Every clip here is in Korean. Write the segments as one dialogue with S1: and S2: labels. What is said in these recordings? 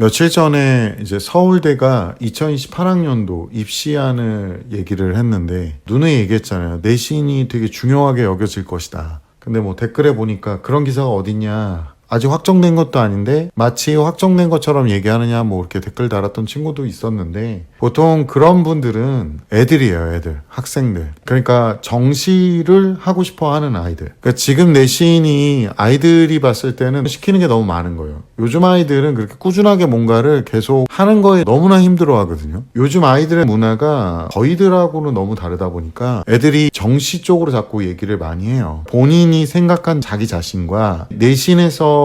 S1: 며칠 전에 이제 서울대가 2028학년도 입시안을 얘기를 했는데 누누이 얘기했잖아요. 내신이 되게 중요하게 여겨질 것이다. 근데 뭐 댓글에 보니까 그런 기사가 어딨냐. 아직 확정된 것도 아닌데 마치 확정된 것처럼 얘기하느냐 뭐 이렇게 댓글 달았던 친구도 있었는데 보통 그런 분들은 애들이에요. 애들. 학생들. 그러니까 정시를 하고 싶어 하는 아이들. 그러니까 지금 내신이 아이들이 봤을 때는 시키는 게 너무 많은 거예요. 요즘 아이들은 그렇게 꾸준하게 뭔가를 계속 하는 거에 너무나 힘들어 하거든요. 요즘 아이들의 문화가 저희들하고는 너무 다르다 보니까 애들이 정시 쪽으로 자꾸 얘기를 많이 해요. 본인이 생각한 자기 자신과 내신에서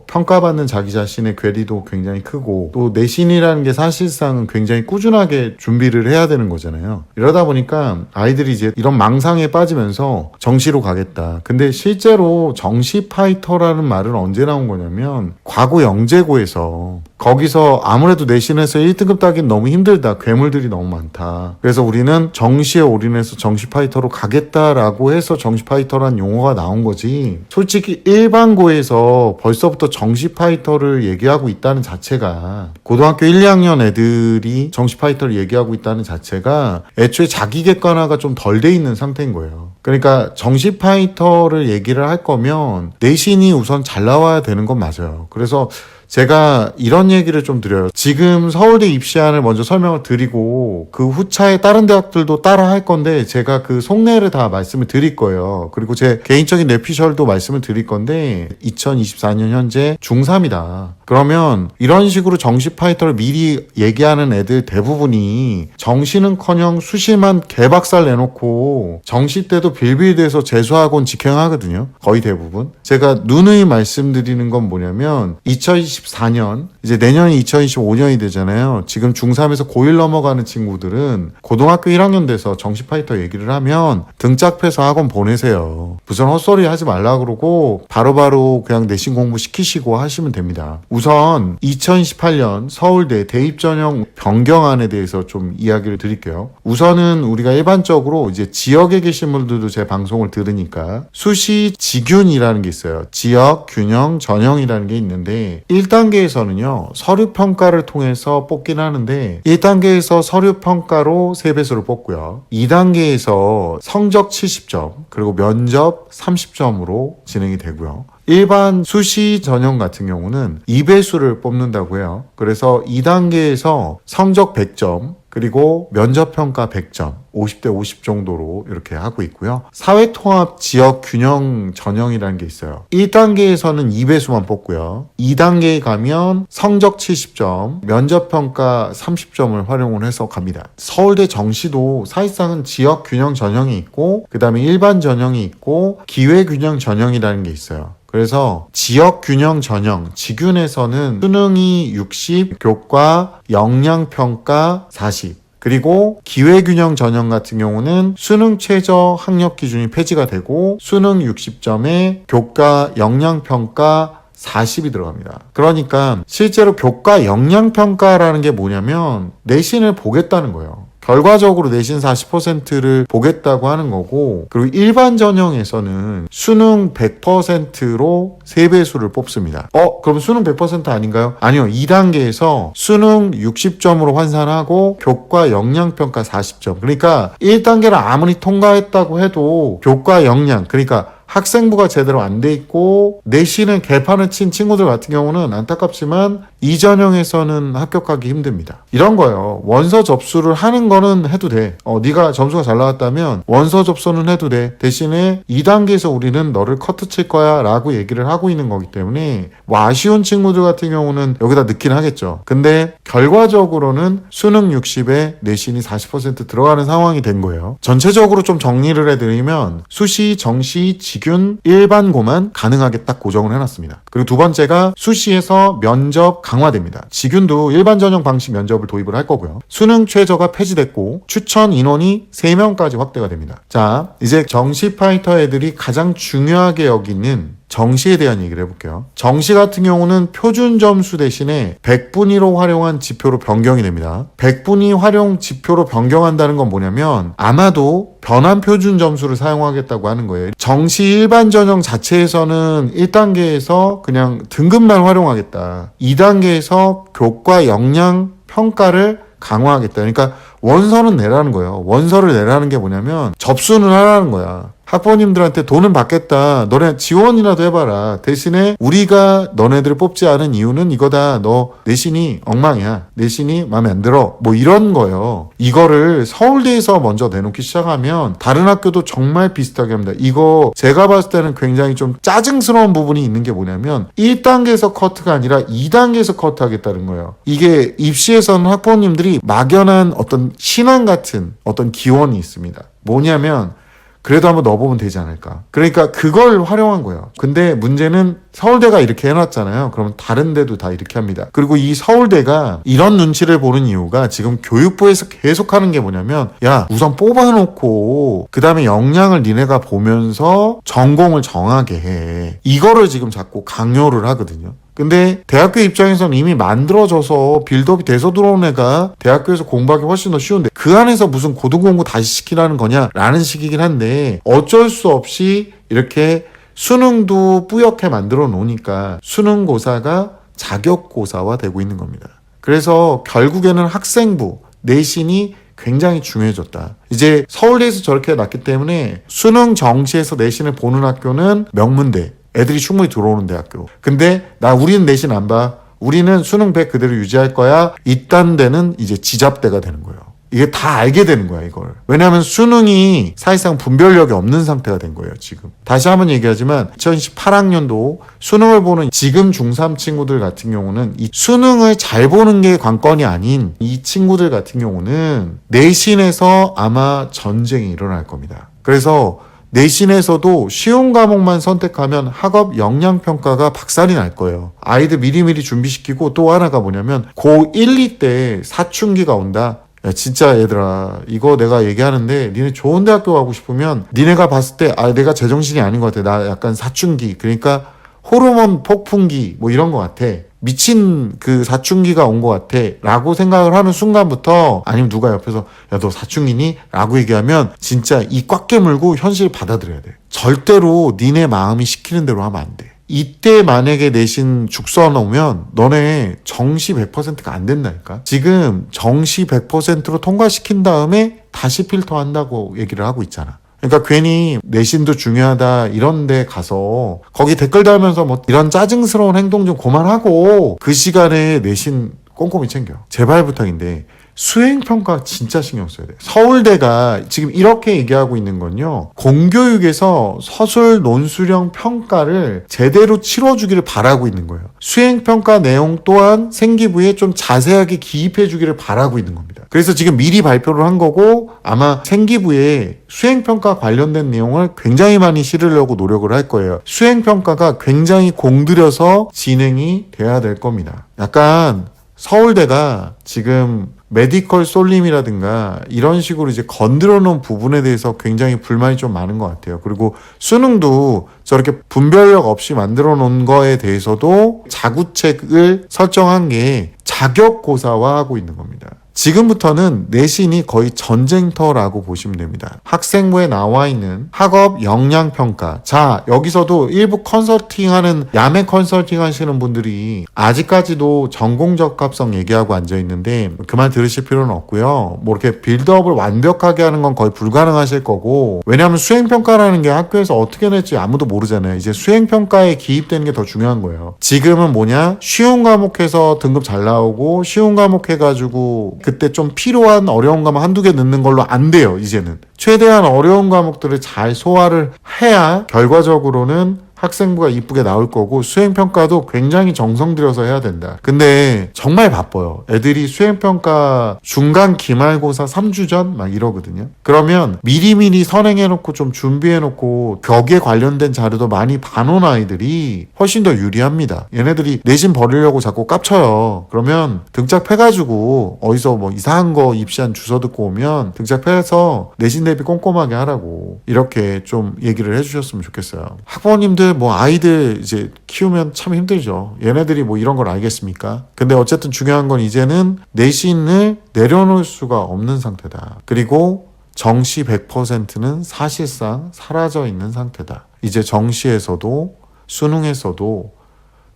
S1: 평가받는 자기 자신의 괴리도 굉장히 크고 또 내신이라는 게 사실상 굉장히 꾸준하게 준비를 해야 되는 거잖아요. 이러다 보니까 아이들이 이제 이런 망상에 빠지면서 정시로 가겠다. 근데 실제로 정시 파이터라는 말은 언제 나온 거냐면 과거 영재고에서 거기서 아무래도 내신에서 1등급 따기는 너무 힘들다. 괴물들이 너무 많다. 그래서 우리는 정시에 올인해서 정시 파이터로 가겠다라고 해서 정시 파이터라는 용어가 나온 거지. 솔직히 일반고에서 벌써부터 정시 파이터를 얘기하고 있다는 자체가 고등학교 1, 2학년 애들이 정시 파이터를 얘기하고 있다는 자체가 애초에 자기 객관화가 좀 덜 돼 있는 상태인 거예요. 그러니까 정시 파이터를 얘기를 할 거면 내신이 우선 잘 나와야 되는 건 맞아요. 그래서 제가 이런 얘기를 좀 드려요. 지금 서울대 입시안을 먼저 설명을 드리고 그 후차에 다른 대학들도 따라 할 건데 제가 그 속내를 다 말씀을 드릴 거예요. 그리고 제 개인적인 뇌피셜도 말씀을 드릴 건데 2024년 현재 중3이다. 그러면 이런 식으로 정시 파이터를 미리 얘기하는 애들 대부분이 정시는커녕 수시만 개박살 내놓고 정시 때도 빌빌대서 재수학원 직행하거든요. 거의 대부분. 제가 누누이 말씀드리는 건 뭐냐면 2024년 이제 내년이 2025년이 되잖아요. 지금 중3에서 고1 넘어가는 친구들은 고등학교 1학년 돼서 정시 파이터 얘기를 하면 등짝패서 학원 보내세요. 무슨 헛소리 하지 말라 그러고 바로바로 그냥 내신 공부 시키시고 하시면 됩니다. 우선 2018년 서울대 대입전형 변경안에 대해서 좀 이야기를 드릴게요. 우선은 우리가 일반적으로 이제 지역에 계신 분들도 제 방송을 들으니까 수시 지균이라는 게 있어요. 지역, 균형, 전형이라는 게 있는데 1단계에서는요. 서류평가를 통해서 뽑긴 하는데 1단계에서 서류평가로 3배수를 뽑고요. 2단계에서 성적 70점 그리고 면접 30점으로 진행이 되고요. 일반 수시 전형 같은 경우는 2배수를 뽑는다고 해요. 그래서 2단계에서 성적 100점 그리고 면접평가 100점 50대 50 정도로 이렇게 하고 있고요. 사회통합 지역균형 전형이라는 게 있어요. 1단계에서는 2배수만 뽑고요. 2단계에 가면 성적 70점, 면접평가 30점을 활용을 해서 갑니다. 서울대 정시도 사실상은 지역균형 전형이 있고 그 다음에 일반 전형이 있고 기회균형 전형이라는 게 있어요. 그래서 지역균형 전형, 지균에서는 수능이 60, 교과, 역량평가 40, 그리고 기회균형 전형 같은 경우는 수능 최저 학력 기준이 폐지가 되고 수능 60점에 교과 역량평가 40이 들어갑니다. 그러니까 실제로 교과 역량평가라는 게 뭐냐면 내신을 보겠다는 거예요. 결과적으로 내신 40%를 보겠다고 하는 거고 그리고 일반 전형에서는 수능 100%로 3배수를 뽑습니다. 그럼 수능 100% 아닌가요? 아니요. 2단계에서 수능 60점으로 환산하고 교과 역량평가 40점. 그러니까 1단계를 아무리 통과했다고 해도 교과 역량 그러니까 학생부가 제대로 안 돼 있고 내신은 개판을 친 친구들 같은 경우는 안타깝지만 이 전형에서는 합격하기 힘듭니다. 이런 거예요. 원서 접수를 하는 거는 해도 돼. 네가 점수가 잘 나왔다면 원서 접수는 해도 돼. 대신에 2단계에서 우리는 너를 커트 칠 거야 라고 얘기를 하고 있는 거기 때문에 뭐 아쉬운 친구들 같은 경우는 여기다 넣긴 하겠죠. 근데 결과적으로는 수능 60에 내신이 40% 들어가는 상황이 된 거예요. 전체적으로 좀 정리를 해드리면 수시, 정시, 지균, 일반고만 가능하게 딱 고정을 해놨습니다. 그리고 두 번째가 수시에서 면접 강화됩니다. 지균도 일반 전형 방식 면접을 도입을 할 거고요. 수능 최저가 폐지됐고 추천 인원이 3명까지 확대가 됩니다. 자, 이제 정시 파이터 애들이 가장 중요하게 여기는 정시에 대한 얘기를 해볼게요. 정시 같은 경우는 표준 점수 대신에 백분위로 활용한 지표로 변경이 됩니다. 백분위 활용 지표로 변경한다는 건 뭐냐면 아마도 변환 표준 점수를 사용하겠다고 하는 거예요. 정시 일반 전형 자체에서는 1단계에서 그냥 등급만 활용하겠다. 2단계에서 교과 역량 평가를 강화하겠다. 그러니까 원서는 내라는 거예요. 원서를 내라는 게 뭐냐면 접수는 하라는 거야. 학부모님들한테 돈은 받겠다. 너네 지원이라도 해봐라. 대신에 우리가 너네들을 뽑지 않은 이유는 이거다. 너 내신이 엉망이야. 내신이 마음에 안 들어. 뭐 이런 거예요. 이거를 서울대에서 먼저 내놓기 시작하면 다른 학교도 정말 비슷하게 합니다. 이거 제가 봤을 때는 굉장히 좀 짜증스러운 부분이 있는 게 뭐냐면 1단계에서 커트가 아니라 2단계에서 커트하겠다는 거예요. 이게 입시에서는 학부모님들이 막연한 어떤 신앙 같은 어떤 기원이 있습니다. 뭐냐면 그래도 한번 넣어보면 되지 않을까. 그러니까 그걸 활용한 거예요. 근데 문제는 서울대가 이렇게 해놨잖아요. 그러면 다른 데도 다 이렇게 합니다. 그리고 이 서울대가 이런 눈치를 보는 이유가 지금 교육부에서 계속 하는 게 뭐냐면 야 우선 뽑아놓고 그 다음에 역량을 니네가 보면서 전공을 정하게 해. 이거를 지금 자꾸 강요를 하거든요. 근데 대학교 입장에서는 이미 만들어져서 빌드업이 돼서 들어온 애가 대학교에서 공부하기 훨씬 더 쉬운데 그 안에서 무슨 고등공부 다시 시키라는 거냐라는 식이긴 한데 어쩔 수 없이 이렇게 수능도 뿌옇게 만들어 놓으니까 수능고사가 자격고사화 되고 있는 겁니다. 그래서 결국에는 학생부, 내신이 굉장히 중요해졌다. 이제 서울대에서 저렇게 해놨기 때문에 수능 정시에서 내신을 보는 학교는 명문대, 애들이 충분히 들어오는 대학교. 근데 우리는 내신 안 봐. 우리는 수능 100 그대로 유지할 거야. 이딴 데는 이제 지잡대가 되는 거예요. 이게 다 알게 되는 거야, 이걸. 왜냐하면 수능이 사실상 분별력이 없는 상태가 된 거예요, 지금. 다시 한번 얘기하지만 2018학년도 수능을 보는 지금 중3 친구들 같은 경우는 이 수능을 잘 보는 게 관건이 아닌 이 친구들 같은 경우는 내신에서 아마 전쟁이 일어날 겁니다. 그래서 내신에서도 쉬운 과목만 선택하면 학업 역량평가가 박살이 날 거예요. 아이들 미리미리 준비시키고 또 하나가 뭐냐면 고1, 2 때 사춘기가 온다. 야 진짜 얘들아 이거 내가 얘기하는데 니네 좋은 대학교 가고 싶으면 니네가 봤을 때 내가 제정신이 아닌 것 같아. 나 약간 사춘기 그러니까 호르몬 폭풍기 뭐 이런 것 같아. 미친 그 사춘기가 온 것 같아 라고 생각을 하는 순간부터 아니면 누가 옆에서 야 너 사춘기니? 라고 얘기하면 진짜 이 꽉 깨물고 현실을 받아들여야 돼. 절대로 니네 마음이 시키는 대로 하면 안 돼. 이때 만약에 내신 죽 써놓으면 너네 정시 100%가 안 된다니까. 지금 정시 100%로 통과시킨 다음에 다시 필터한다고 얘기를 하고 있잖아. 그러니까 괜히 내신도 중요하다 이런 데 가서 거기 댓글 달면서 뭐 이런 짜증스러운 행동 좀 그만하고 그 시간에 내신 꼼꼼히 챙겨. 제발 부탁인데 수행평가 진짜 신경 써야 돼. 서울대가 지금 이렇게 얘기하고 있는 건요. 공교육에서 서술 논술형 평가를 제대로 치러주기를 바라고 있는 거예요. 수행평가 내용 또한 생기부에 좀 자세하게 기입해주기를 바라고 있는 겁니다. 그래서 지금 미리 발표를 한 거고 아마 생기부에 수행평가 관련된 내용을 굉장히 많이 실으려고 노력을 할 거예요. 수행평가가 굉장히 공들여서 진행이 돼야 될 겁니다. 약간 서울대가 지금 메디컬 솔림이라든가 이런 식으로 이제 건드려 놓은 부분에 대해서 굉장히 불만이 좀 많은 것 같아요. 그리고 수능도 저렇게 분별력 없이 만들어 놓은 거에 대해서도 자구책을 설정한 게 자격고사화하고 있는 겁니다. 지금부터는 내신이 거의 전쟁터라고 보시면 됩니다. 학생부에 나와 있는 학업 역량평가. 자, 여기서도 일부 컨설팅하는 야매 컨설팅 하시는 분들이 아직까지도 전공 적합성 얘기하고 앉아있는데 그만 들으실 필요는 없고요. 뭐 이렇게 빌드업을 완벽하게 하는 건 거의 불가능하실 거고 왜냐하면 수행평가라는 게 학교에서 어떻게 낼지 아무도 모르잖아요. 이제 수행평가에 기입되는 게 더 중요한 거예요. 지금은 뭐냐? 쉬운 과목해서 등급 잘 나오고 쉬운 과목 해가지고 그때 좀 필요한 어려운 과목 한두 개 넣는 걸로 안 돼요. 이제는 최대한 어려운 과목들을 잘 소화를 해야 결과적으로는 학생부가 이쁘게 나올 거고 수행평가도 굉장히 정성 들여서 해야 된다. 근데 정말 바빠요. 애들이 수행평가 중간 기말고사 3주 전 막 이러거든요. 그러면 미리미리 선행해놓고 좀 준비해놓고 벽에 관련된 자료도 많이 봐놓은 아이들이 훨씬 더 유리합니다. 얘네들이 내신 버리려고 자꾸 깝쳐요. 그러면 등짝패가지고 어디서 뭐 이상한 거 입시한 주워 듣고 오면 등짝패서 내신 대비 꼼꼼하게 하라고 이렇게 좀 얘기를 해주셨으면 좋겠어요. 학부모님들 여러분들 뭐 아이들 이제 키우면 참 힘들죠. 얘네들이 뭐 이런 걸 알겠습니까? 근데 어쨌든 중요한 건 이제는 내신을 내려놓을 수가 없는 상태다. 그리고 정시 100%는 사실상 사라져 있는 상태다. 이제 정시에서도 수능에서도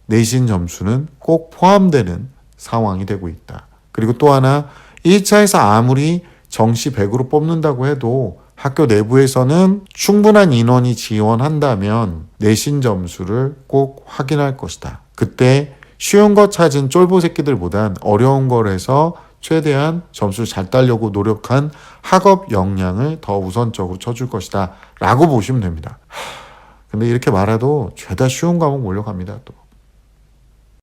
S1: 내신 점수는 꼭 포함되는 상황이 되고 있다. 그리고 또 하나 1차에서 아무리 정시 100으로 뽑는다고 해도 학교 내부에서는 충분한 인원이 지원한다면 내신 점수를 꼭 확인할 것이다. 그때 쉬운 거 찾은 쫄보 새끼들보단 어려운 거에서 최대한 점수를 잘 따려고 노력한 학업 역량을 더 우선적으로 쳐줄 것이다 라고 보시면 됩니다. 근데 이렇게 말해도 죄다 쉬운 과목 몰려갑니다 또.